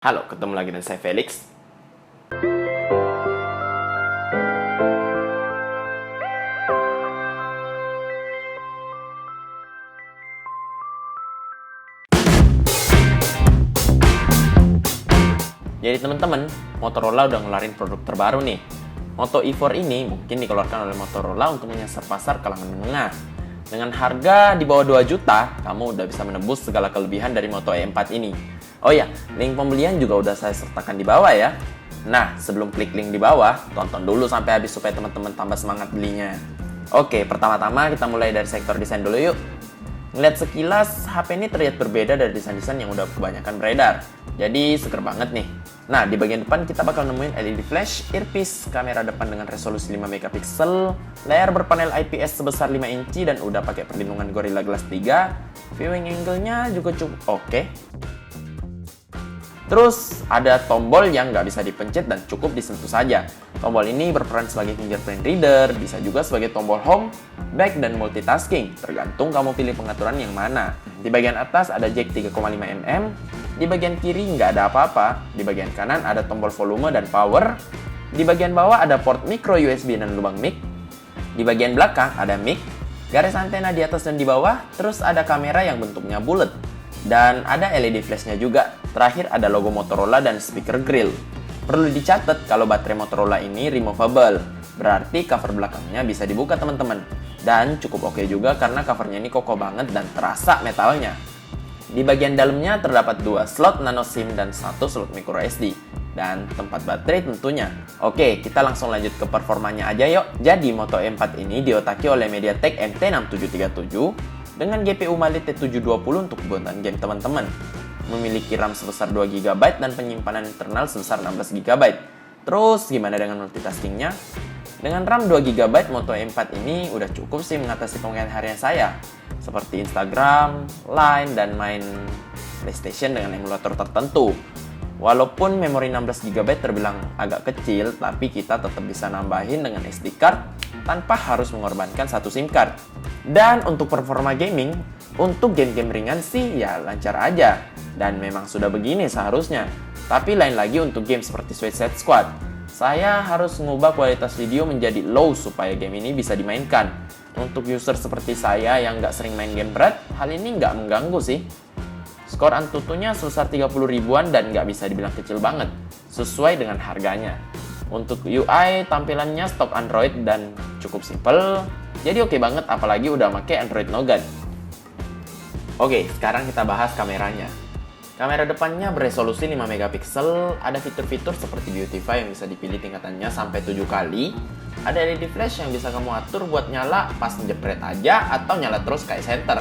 Halo, ketemu lagi dengan saya Felix. Jadi teman-teman, Motorola udah ngeluarin produk terbaru nih. Moto E4 ini mungkin dikeluarkan oleh Motorola untuk menyasar pasar kalangan menengah. Dengan harga di bawah 2 juta, kamu udah bisa menebus segala kelebihan dari Moto E4 ini. Oh ya, link pembelian juga udah saya sertakan di bawah ya. Nah, sebelum klik link di bawah, tonton dulu sampai habis supaya teman-teman tambah semangat belinya. Oke, pertama-tama kita mulai dari sektor desain dulu yuk. Ngeliat sekilas, HP ini terlihat berbeda dari desain-desain yang udah kebanyakan beredar. Jadi seger banget nih. Nah, di bagian depan kita bakal nemuin LED flash, earpiece, kamera depan dengan resolusi 5 megapiksel, layar berpanel IPS sebesar 5 inci dan udah pakai perlindungan Gorilla Glass 3. Viewing angle-nya juga cukup oke. Terus ada tombol yang nggak bisa dipencet dan cukup disentuh saja. Tombol ini berperan sebagai fingerprint reader, bisa juga sebagai tombol home, back, dan multitasking, tergantung kamu pilih pengaturan yang mana. Di bagian atas ada jack 3,5 mm, di bagian kiri nggak ada apa-apa, di bagian kanan ada tombol volume dan power, di bagian bawah ada port micro USB dan lubang mic, di bagian belakang ada mic, garis antena di atas dan di bawah, terus ada kamera yang bentuknya bulat. Dan ada LED flashnya juga. Terakhir ada logo Motorola dan speaker grill. Perlu dicatat kalau baterai Motorola ini removable. Berarti cover belakangnya bisa dibuka teman-teman. Dan cukup oke juga karena covernya ini kokoh banget dan terasa metalnya. Di bagian dalamnya terdapat 2 slot nano SIM dan 1 slot micro SD. Dan tempat baterai tentunya. Oke, kita langsung lanjut ke performanya aja yuk. Jadi Moto E4 ini diotaki oleh MediaTek MT6737 dengan GPU Mali T720 untuk buatan game teman-teman. Memiliki RAM sebesar 2 GB dan penyimpanan internal sebesar 16 GB. Terus gimana dengan multitaskingnya? Dengan RAM 2 GB, Moto E4 ini udah cukup sih mengatasi penggunaan harian saya. Seperti Instagram, Line, dan main PlayStation dengan emulator tertentu. Walaupun memori 16 GB terbilang agak kecil, tapi kita tetap bisa nambahin dengan SD card tanpa harus mengorbankan satu SIM card. Dan untuk performa gaming, untuk game-game ringan sih ya lancar aja. Dan memang sudah begini seharusnya. Tapi lain lagi untuk game seperti Suicide Squad. Saya harus mengubah kualitas video menjadi low supaya game ini bisa dimainkan. Untuk user seperti saya yang nggak sering main game berat, hal ini nggak mengganggu sih. Skor Antutunya sebesar 30 ribuan dan nggak bisa dibilang kecil banget, sesuai dengan harganya. Untuk UI, tampilannya stok Android dan cukup simple, jadi oke banget apalagi udah pakai Android Nougat. Oke, sekarang kita bahas kameranya. Kamera depannya beresolusi 5 megapiksel, ada fitur-fitur seperti Beautify yang bisa dipilih tingkatannya sampai 7 kali, ada LED flash yang bisa kamu atur buat nyala pas jepret aja atau nyala terus kayak center,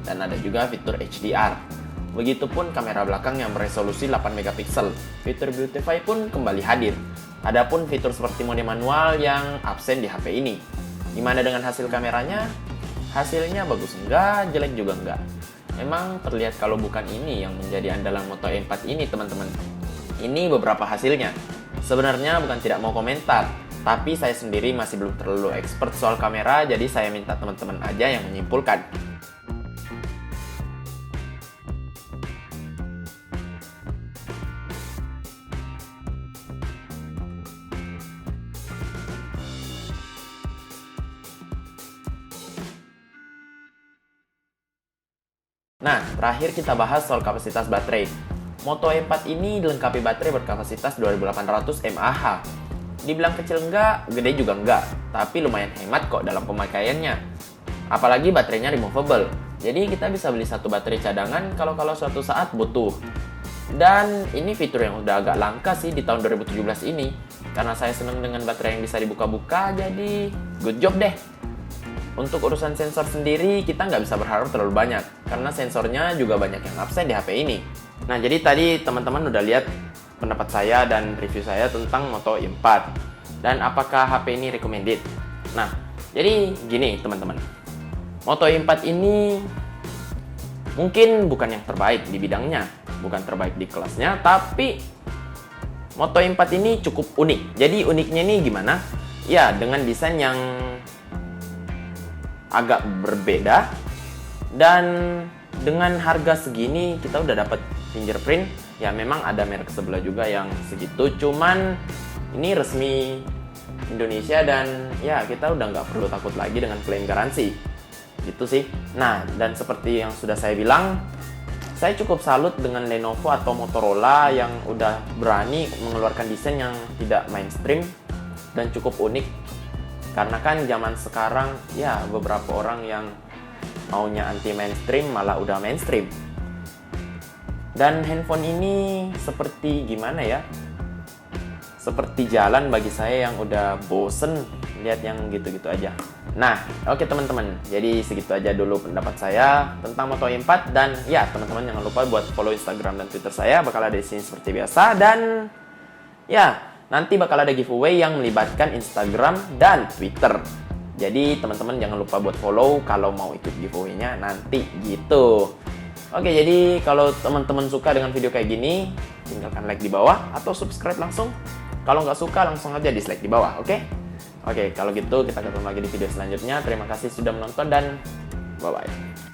dan ada juga fitur HDR. Begitupun kamera belakang yang beresolusi 8 megapiksel. Fitur Beautify pun kembali hadir. Adapun fitur seperti mode manual yang absen di HP ini. Gimana dengan hasil kameranya? Hasilnya bagus enggak, jelek juga enggak. Memang terlihat kalau bukan ini yang menjadi andalan Moto E4 ini teman-teman. Ini beberapa hasilnya. Sebenarnya bukan tidak mau komentar, tapi saya sendiri masih belum terlalu expert soal kamera, jadi saya minta teman-teman aja yang menyimpulkan. Nah, terakhir kita bahas soal kapasitas baterai. Moto E4 ini dilengkapi baterai berkapasitas 2800 mAh. Dibilang kecil enggak, gede juga enggak, tapi lumayan hemat kok dalam pemakaiannya. Apalagi baterainya removable, jadi kita bisa beli satu baterai cadangan kalau suatu saat butuh. Dan ini fitur yang udah agak langka sih di tahun 2017 ini. Karena saya seneng dengan baterai yang bisa dibuka-buka, jadi good job deh. Untuk urusan sensor sendiri, kita nggak bisa berharap terlalu banyak, karena sensornya juga banyak yang absen di HP ini. Nah, jadi tadi teman-teman udah lihat pendapat saya dan review saya tentang Moto E4. Dan apakah HP ini recommended? Nah, jadi gini teman-teman. Moto E4 ini mungkin bukan yang terbaik di bidangnya, bukan terbaik di kelasnya, tapi Moto E4 ini cukup unik. Jadi uniknya ini gimana? Ya, dengan desain yang agak berbeda dan dengan harga segini kita udah dapat fingerprint Ya memang ada merek sebelah juga yang segitu, cuman ini resmi Indonesia dan ya kita udah nggak perlu takut lagi dengan klaim garansi. Gitu sih. Nah, dan seperti yang sudah saya bilang, saya cukup salut dengan Lenovo atau Motorola yang udah berani mengeluarkan desain yang tidak mainstream dan cukup unik. Karena kan zaman sekarang ya beberapa orang yang maunya anti mainstream malah udah mainstream. Dan handphone ini seperti gimana ya? Seperti jalan bagi saya yang udah bosen lihat yang gitu-gitu aja. Nah, oke teman-teman. Jadi segitu aja dulu pendapat saya tentang Moto E4 dan ya teman-teman jangan lupa buat follow Instagram dan Twitter saya, bakal ada di sini seperti biasa dan ya nanti bakal ada giveaway yang melibatkan Instagram dan Twitter. Jadi teman-teman jangan lupa buat follow kalau mau ikut giveaway-nya nanti gitu. Oke, jadi kalau teman-teman suka dengan video kayak gini, tinggalkan like di bawah atau subscribe langsung. Kalau nggak suka langsung aja dislike di bawah, oke? Oke, kalau gitu kita ketemu lagi di video selanjutnya. Terima kasih sudah menonton dan bye-bye.